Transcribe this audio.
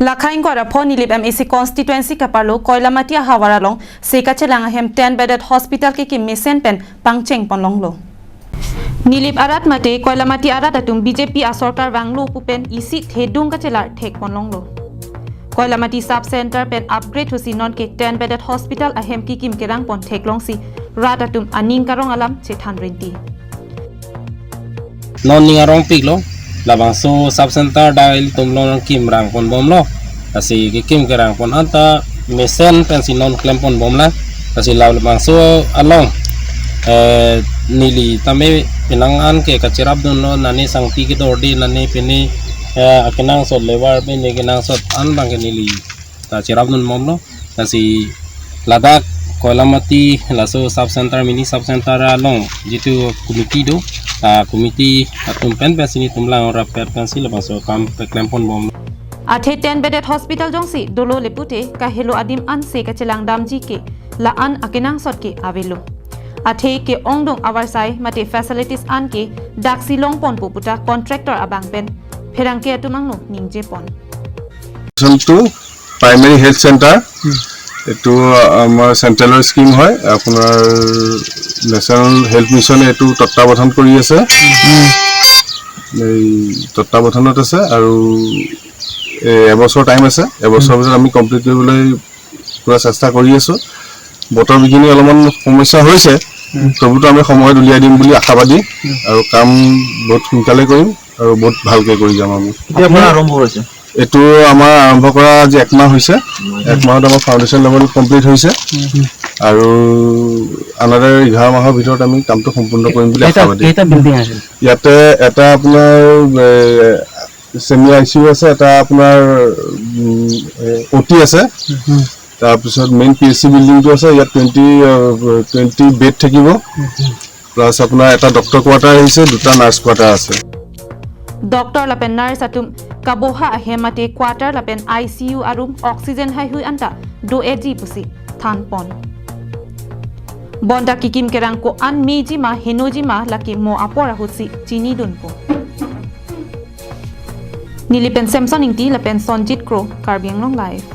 Lakhain ko ra phone nilip MAC constituency ka parlo Koilamatia Hawara long seka chelang hem 10 bedded hospital ki mesen pen pangcheng ponlong lo Nilip arat mate Koilamati arat atum BJP a sarkar wanglo pupen isi thedung ka chelar thek ponlong lo Koilamati sub center pen upgrade husi non ke 10 bedded hospital ahem ki kim kerang pon thek long si rat atum aning karong alam chethan renti non ningarong pig lo labang so sub center dahil tumlong kim rang pon bom lo kasi kim kerang pon anta mesen pensi non klem pon bom la kasi labang so along nili tame pinangan ke kacirap dun lo nani sang pi ki dordi nani pini akinang so levar pini kinang so an bang ke nili kacirap dun bom lo kasi ladak Koilamati laso sub center mini sub center along jitu committee do committee atum pen sini tumlang ora pensi labang so kam peklempon bom Athe 10 bedded hospital jongsi dolo lepute ka helo adim an se ka chelang damji ke la an akinang sot ke avelo Athe ke ongdong awarsai mate facilities an ke daksi long pon puputa contractor abang pen pherang ke atumang no ningje pon to primary health center এটো আমাৰ সেন্ট্ৰেলৰ scheme হয় আপোনাৰ national health mission এটো তত্ত্বাৱধান কৰি আছে এই তত্ত্বাৱধানত আছে আৰু এবছৰ টাইম আছে এবছৰ পিছত আমি কমপ্লিট কৰিবলৈ পুৰা চেষ্টা কৰি আছো বতৰ বিঘিনি অলপমান সমস্যা হৈছে তবুতো আমি সময়ত উলিয়াই দিম বুলি আশাবাদী আৰু কাম বহুত সোনকালে কৰিম আৰু বহুত ভালকে কৰি যাম আমি এতিয়া আপোনাৰ আৰম্ভ হৈছে এটো আমাৰ আৰম্ভ কৰা যে এক মাহ হৈছে এক মাহত আমাৰ ফাউন্ডেশন লেভেল কমপ্লিট হৈছে আৰু আনাদাৰ 11 মাহৰ ভিতৰত আমি কামটো সম্পূৰ্ণ কৰিম বুলি আশাবাদী এটা বিল্ডিং আছে ইয়াতে এটা আপোনাৰ সেমি আইসিইউ আছে এটা আপোনাৰ ওটি আছে তাৰ পিছত মেইন পিএসসি বিল্ডিংটো আছে ইয়াত 20 বেড থাকিব প্লাস আপোনাৰ এটা ডক্টৰ কোৱাৰ্টাৰ আছে দুটা নাৰ্ছ কোৱাৰ্টাৰ আছে Doctor lapen nurse atum kaboha ahemate quarter lapen ICU arum oxygen hai hui anta do eji pusi than pon bonda kikim kerang ko an meji ma henoji ma laki mo apora husi chini dun ko nilipen samson ingti lapen sonjit kro karbiang long live